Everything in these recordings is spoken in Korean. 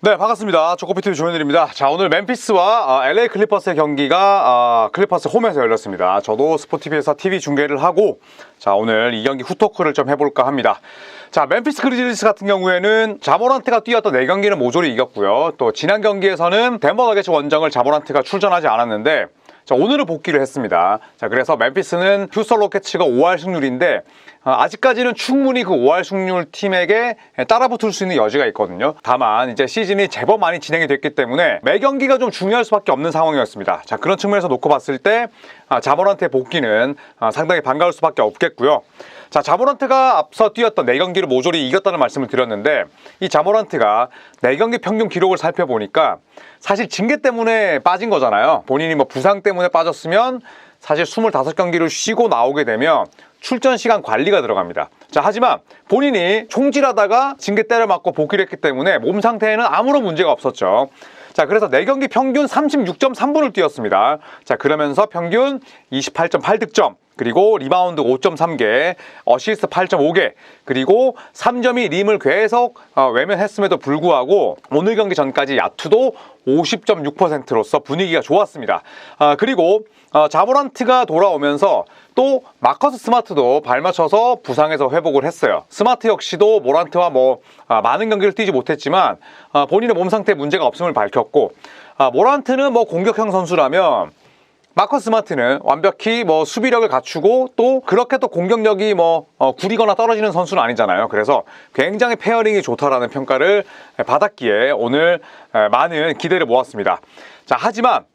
네, 반갑습니다. 조코피TV 조현일입니다. 자, 오늘 멤피스와 LA 클리퍼스의 경기가 클리퍼스 홈에서 열렸습니다. 저도 스포티비에서 TV 중계를 하고, 자, 오늘 이 경기 후토크를 좀 해볼까 합니다. 자, 멤피스 그리즐리스 같은 경우에는 자모란트가 뛰었던 4경기는 모조리 이겼고요. 또 지난 경기에서는 덴버 너겟츠 원정을 자모란트가 출전하지 않았는데, 자, 오늘은 복귀를 했습니다. 자, 그래서 멤피스는 휴스턴 로켓츠가 5할 승률인데 아직까지는 충분히 그 5할 승률 팀에게 따라붙을 수 있는 여지가 있거든요. 다만 이제 시즌이 제법 많이 진행이 됐기 때문에 매 경기가 좀 중요할 수밖에 없는 상황이었습니다. 자, 그런 측면에서 놓고 봤을 때 자모란트의 복귀는 상당히 반가울 수밖에 없겠고요. 자, 자모란트가 앞서 뛰었던 4경기를 모조리 이겼다는 말씀을 드렸는데, 이 자모란트가 4경기 평균 기록을 살펴보니까 사실 징계 때문에 빠진 거잖아요. 본인이 뭐 부상 때문에 빠졌으면 사실 25경기를 쉬고 나오게 되면 출전 시간 관리가 들어갑니다. 자, 하지만 본인이 총질하다가 징계 때려 맞고 복귀를 했기 때문에 몸 상태에는 아무런 문제가 없었죠. 자, 그래서 4경기 평균 36.3분을 뛰었습니다. 자, 그러면서 평균 28.8득점, 그리고 리바운드 5.3개, 어시스트 8.5개, 그리고 3점이 림을 계속 외면했음에도 불구하고 오늘 경기 전까지 야투도 50.6%로서 분위기가 좋았습니다. 그리고 자모란트가 돌아오면서 또 마커스 스마트도 발맞춰서 부상에서 회복을 했어요. 스마트 역시도 모란트와 많은 경기를 뛰지 못했지만 본인의 몸 상태에 문제가 없음을 밝혔고, 모란트는 공격형 선수라면 마커스 스마트는 완벽히 수비력을 갖추고 또 그렇게 또 공격력이 구리거나 떨어지는 선수는 아니잖아요. 그래서 굉장히 페어링이 좋다라는 평가를 받았기에 오늘 많은 기대를 모았습니다. 자, 하지만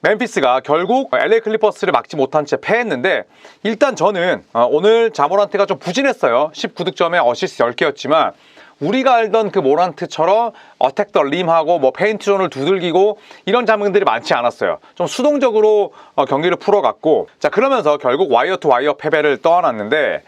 멤피스가 결국 LA 클리퍼스를 막지 못한 채 패했는데, 일단 저는 오늘 자모란트가 좀 부진했어요. 19득점에 어시스트 10개였지만 우리가 알던 그 모란트처럼 어택 더 림하고 페인트 존을 두들기고 이런 장면들이 많지 않았어요. 좀 수동적으로 경기를 풀어갔고, 자, 그러면서 결국 와이어 투 와이어 패배를 떠안았는데,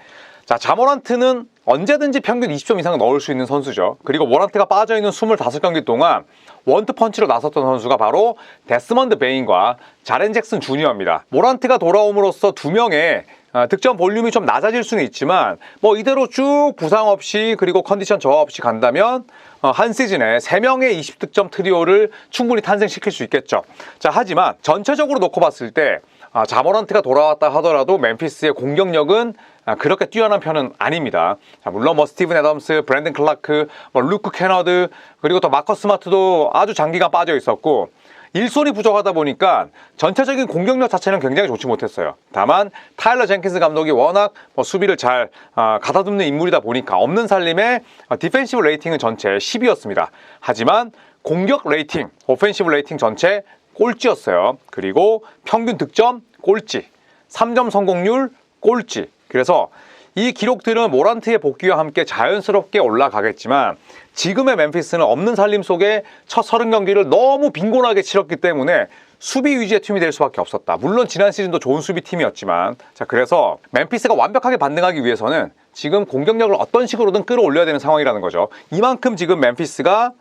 자, 자모란트는 언제든지 평균 20점 이상을 넣을 수 있는 선수죠. 그리고 모란트가 빠져있는 25경기 동안 원투펀치로 나섰던 선수가 바로 데스먼드 베인과 자렌 잭슨 주니어입니다. 모란트가 돌아옴으로써 2명의 득점 볼륨이 좀 낮아질 수는 있지만 이대로 쭉 부상 없이 그리고 컨디션 저하 없이 간다면 한 시즌에 3명의 20득점 트리오를 충분히 탄생시킬 수 있겠죠. 자, 하지만 전체적으로 놓고 봤을 때 자모란트가 돌아왔다 하더라도 멤피스의 공격력은 그렇게 뛰어난 편은 아닙니다. 자, 물론 스티븐 애덤스, 브랜든 클라크, 루크 캐너드, 그리고 또 마커스 스마트도 아주 장기간 빠져 있었고, 일손이 부족하다 보니까 전체적인 공격력 자체는 굉장히 좋지 못했어요. 다만 타일러 젠킨스 감독이 워낙 수비를 잘 가다듬는 인물이다 보니까 없는 살림에 디펜시브 레이팅은 전체 10위였습니다. 하지만 공격 레이팅, 오펜시브 레이팅 전체 꼴찌였어요. 그리고 평균 득점 꼴찌, 3점 성공률 꼴찌. 그래서 이 기록들은 모란트의 복귀와 함께 자연스럽게 올라가겠지만 지금의 멤피스는 없는 살림 속에 첫 30경기를 너무 빈곤하게 치렀기 때문에 수비 위주의 팀이 될 수밖에 없었다. 물론 지난 시즌도 좋은 수비팀이었지만, 자, 그래서 멤피스가 완벽하게 반등하기 위해서는 지금 공격력을 어떤 식으로든 끌어올려야 되는 상황이라는 거죠. 이만큼 지금 멤피스가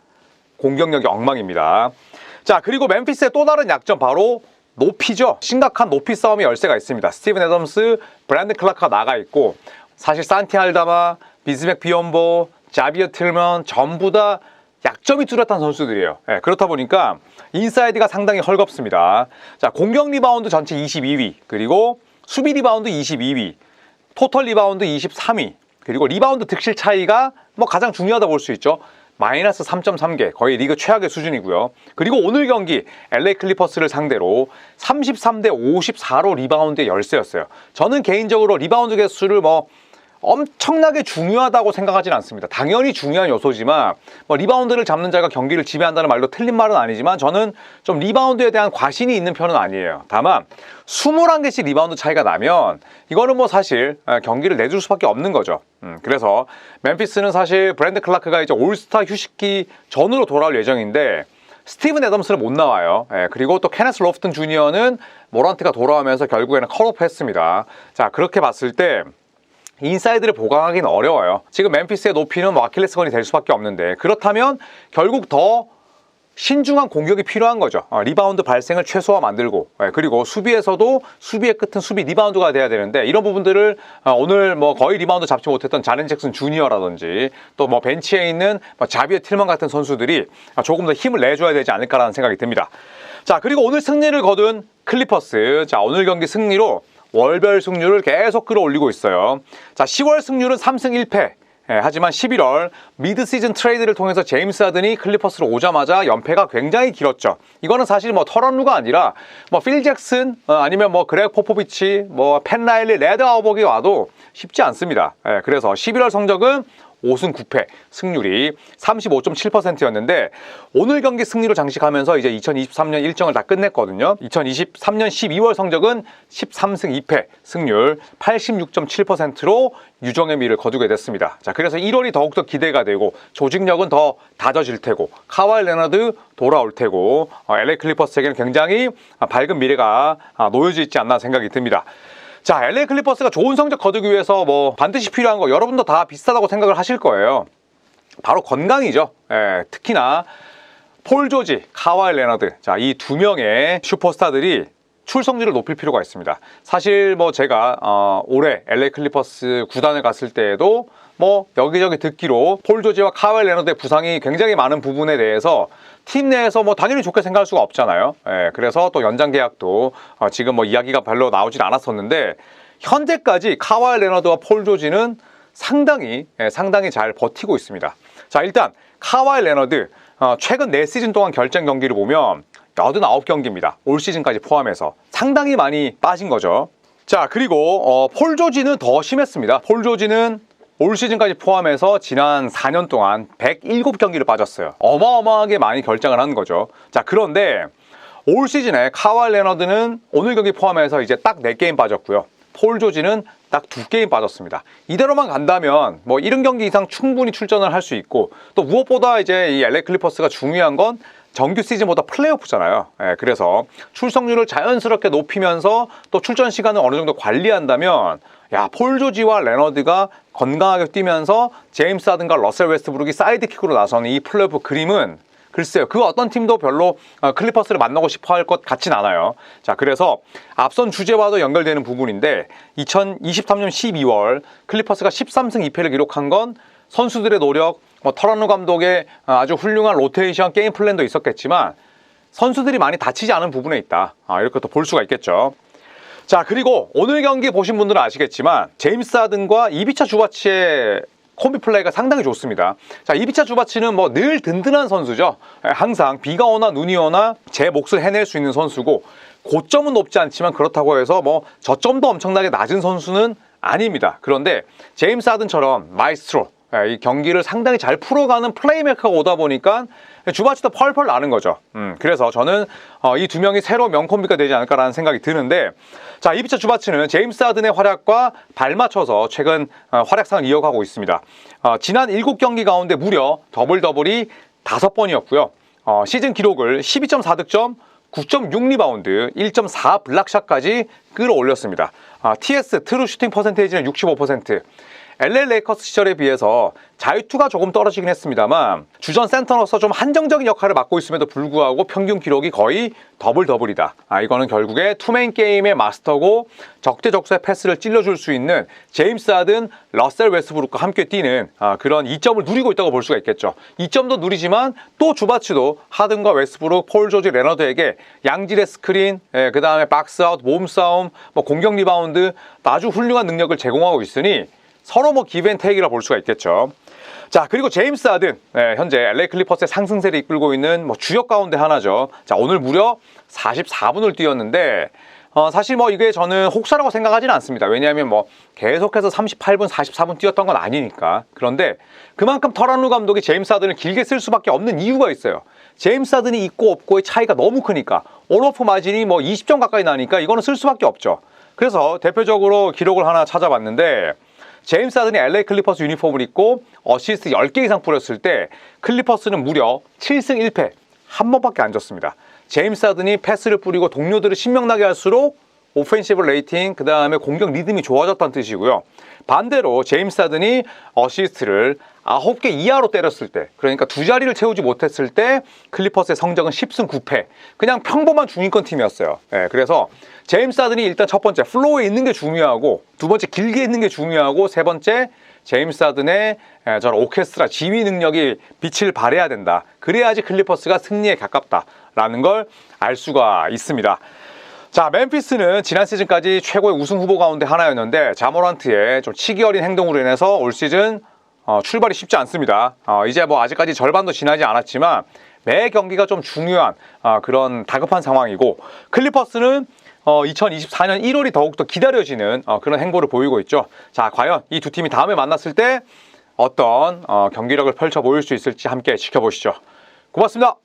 공격력이 엉망입니다. 자, 그리고 멤피스의 또 다른 약점 바로 높이죠. 심각한 높이 싸움의 열세가 있습니다. 스티븐 애덤스, 브랜든 클라크가 나가 있고, 사실 산티 알다마, 비스맥 비욘보, 자비어 틸먼 전부 다 약점이 뚜렷한 선수들이에요. 그렇다 보니까 인사이드가 상당히 헐겁습니다. 자, 공격 리바운드 전체 22위, 그리고 수비 리바운드 22위, 토털 리바운드 23위, 그리고 리바운드 득실 차이가 가장 중요하다 볼 수 있죠. 마이너스 3.3개, 거의 리그 최악의 수준이고요. 그리고 오늘 경기 LA 클리퍼스를 상대로 33대 54로 리바운드의 열세였어요. 저는 개인적으로 리바운드 개수를 엄청나게 중요하다고 생각하진 않습니다. 당연히 중요한 요소지만 리바운드를 잡는 자가 경기를 지배한다는 말도 틀린 말은 아니지만 저는 좀 리바운드에 대한 과신이 있는 편은 아니에요. 다만 21개씩 리바운드 차이가 나면 이거는 사실 경기를 내줄 수밖에 없는 거죠. 그래서 멤피스는 사실 브랜든 클라크가 이제 올스타 휴식기 전으로 돌아올 예정인데 스티븐 애덤스는 못 나와요. 그리고 또 케네스 로프튼 주니어는 모란트가 돌아오면서 결국에는 컷오프했습니다. 자, 그렇게 봤을 때 인사이드를 보강하기는 어려워요. 지금 멤피스의 높이는 아킬레스건이 될 수밖에 없는데, 그렇다면 결국 더 신중한 공격이 필요한 거죠. 리바운드 발생을 최소화 만들고, 그리고 수비에서도 수비의 끝은 수비 리바운드가 돼야 되는데, 이런 부분들을 오늘 뭐 거의 리바운드 잡지 못했던 자렌 잭슨 주니어라든지 또 뭐 벤치에 있는 자비에 틸먼 같은 선수들이 조금 더 힘을 내줘야 되지 않을까라는 생각이 듭니다. 자, 그리고 오늘 승리를 거둔 클리퍼스. 자, 오늘 경기 승리로 월별 승률을 계속 끌어올리고 있어요. 자, 10월 승률은 3승 1패. 하지만 11월 미드 시즌 트레이드를 통해서 제임스 하든이 클리퍼스로 오자마자 연패가 굉장히 길었죠. 이거는 사실 뭐 털언루가 아니라 뭐 필 잭슨 아니면 뭐 그렉 포포비치 뭐 팬 라일리 레드 아우버기 와도 쉽지 않습니다. 그래서 11월 성적은 5승 9패, 승률이 35.7%였는데 오늘 경기 승리로 장식하면서 이제 2023년 일정을 다 끝냈거든요. 2023년 12월 성적은 13승 2패, 승률 86.7%로 유정의 미를 거두게 됐습니다. 자, 그래서 1월이 더욱더 기대가 되고 조직력은 더 다져질 테고 카와이 레너드 돌아올 테고 LA 클리퍼스에게는 굉장히 밝은 미래가 놓여져 있지 않나 생각이 듭니다. 자, LA 클리퍼스가 좋은 성적 거두기 위해서 뭐 반드시 필요한 거 여러분도 다 비슷하다고 생각을 하실 거예요. 바로 건강이죠. 특히나 폴 조지, 카와이 레너드. 자, 이 두 명의 슈퍼스타들이 출석률을 높일 필요가 있습니다. 사실 뭐 제가 올해 LA 클리퍼스 구단을 갔을 때에도 뭐 여기저기 듣기로 폴 조지와 카와이 레너드의 부상이 굉장히 많은 부분에 대해서 팀 내에서 뭐 당연히 좋게 생각할 수가 없잖아요. 그래서 또 연장 계약도 지금 뭐 이야기가 별로 나오질 않았었는데 현재까지 카와이 레너드와 폴 조지는 상당히 잘 버티고 있습니다. 자, 일단 카와이 레너드 최근 4시즌 동안 결정 경기를 보면 89경기입니다. 올 시즌까지 포함해서 상당히 많이 빠진 거죠. 자, 그리고 폴 조지는 더 심했습니다. 폴 조지는 올 시즌까지 포함해서 지난 4년 동안 107경기를 빠졌어요. 어마어마하게 많이 결정을 하는 거죠. 자, 그런데 올 시즌에 카와이 레너드는 오늘 경기 포함해서 이제 딱 4게임 빠졌고요. 폴 조지는 딱 2게임 빠졌습니다. 이대로만 간다면 뭐 70경기 이상 충분히 출전을 할 수 있고 또 무엇보다 이제 이 LA 클리퍼스가 중요한 건 정규 시즌보다 플레이오프잖아요. 그래서 출석률을 자연스럽게 높이면서 또 출전 시간을 어느 정도 관리한다면 폴 조지와 레너드가 건강하게 뛰면서 제임스 하든과 러셀 웨스트브룩이 사이드킥으로 나서는 이 플레이오프 그림은 글쎄요, 그 어떤 팀도 별로 클리퍼스를 만나고 싶어 할 것 같진 않아요. 자, 그래서 앞선 주제와도 연결되는 부분인데 2023년 12월 클리퍼스가 13승 2패를 기록한 건 선수들의 노력, 터런루 감독의 아주 훌륭한 로테이션 게임 플랜도 있었겠지만 선수들이 많이 다치지 않은 부분에 있다. 이렇게 또 볼 수가 있겠죠. 자, 그리고 오늘 경기 보신 분들은 아시겠지만 제임스 하든과 이비차 주바치의 콤비 플레이가 상당히 좋습니다. 자, 이비차 주바치는 뭐 늘 든든한 선수죠. 항상 비가 오나 눈이 오나 제 몫을 해낼 수 있는 선수고 고점은 높지 않지만 그렇다고 해서 뭐 저점도 엄청나게 낮은 선수는 아닙니다. 그런데 제임스 하든처럼 마이스트로 이 경기를 상당히 잘 풀어가는 플레이메이커가 오다 보니까 주바치도 펄펄 나는 거죠. 그래서 저는 이 두 명이 새로 명콤비가 되지 않을까라는 생각이 드는데, 자, 이비차 주바치는 제임스 하든의 활약과 발맞춰서 최근 활약상을 이어가고 있습니다. 지난 7경기 가운데 무려 더블이 5번이었고요. 시즌 기록을 12.4득점, 9.6 리바운드, 1.4 블락샷까지 끌어올렸습니다. TS 트루 슈팅 퍼센테이지는 65%. LA 레이커스 시절에 비해서 자유투가 조금 떨어지긴 했습니다만 주전 센터로서 좀 한정적인 역할을 맡고 있음에도 불구하고 평균 기록이 거의 더블이다. 이거는 결국에 투맨 게임의 마스터고 적재적소에 패스를 찔러줄 수 있는 제임스 하든, 러셀 웨스트브룩과 함께 뛰는 그런 이점을 누리고 있다고 볼 수가 있겠죠. 이점도 누리지만 또 주바치도 하든과 웨스트브룩, 폴 조지, 레너드에게 양질의 스크린, 그 다음에 박스아웃, 몸싸움, 공격 리바운드 아주 훌륭한 능력을 제공하고 있으니 서로 기브앤테이크라 볼 수가 있겠죠. 자, 그리고 제임스 하든, 현재 LA 클리퍼스의 상승세를 이끌고 있는 주역 가운데 하나죠. 자, 오늘 무려 44분을 뛰었는데 사실 이게 저는 혹사라고 생각하지는 않습니다. 왜냐하면 계속해서 38분, 44분 뛰었던 건 아니니까. 그런데 그만큼 터런루 감독이 제임스 하든을 길게 쓸 수밖에 없는 이유가 있어요. 제임스 하든이 있고 없고의 차이가 너무 크니까 온오프 마진이 20점 가까이 나니까 이거는 쓸 수밖에 없죠. 그래서 대표적으로 기록을 하나 찾아봤는데 제임스 하든이 LA 클리퍼스 유니폼을 입고 어시스트 10개 이상 뿌렸을 때 클리퍼스는 무려 7승 1패 한 번밖에 안 졌습니다. 제임스 하든이 패스를 뿌리고 동료들을 신명나게 할수록 오펜시브 레이팅, 그 다음에 공격 리듬이 좋아졌다는 뜻이고요. 반대로 제임스 하든이 어시스트를 9개 이하로 때렸을 때, 그러니까 두 자리를 채우지 못했을 때 클리퍼스의 성적은 10승 9패. 그냥 평범한 중위권 팀이었어요. 예, 그래서 제임스 하든이 일단 첫 번째 플로어에 있는 게 중요하고, 두 번째 길게 있는 게 중요하고, 세 번째 제임스 하든의 저런 오케스트라 지휘 능력이 빛을 발해야 된다. 그래야지 클리퍼스가 승리에 가깝다라는 걸 알 수가 있습니다. 자, 멤피스는 지난 시즌까지 최고의 우승 후보 가운데 하나였는데 자모란트의 좀 치기 어린 행동으로 인해서 올 시즌 출발이 쉽지 않습니다. 이제 뭐 아직까지 절반도 지나지 않았지만 매 경기가 좀 중요한 그런 다급한 상황이고, 클리퍼스는 2024년 1월이 더욱더 기다려지는 그런 행보를 보이고 있죠. 자, 과연 이 두 팀이 다음에 만났을 때 어떤 경기력을 펼쳐 보일 수 있을지 함께 지켜보시죠. 고맙습니다.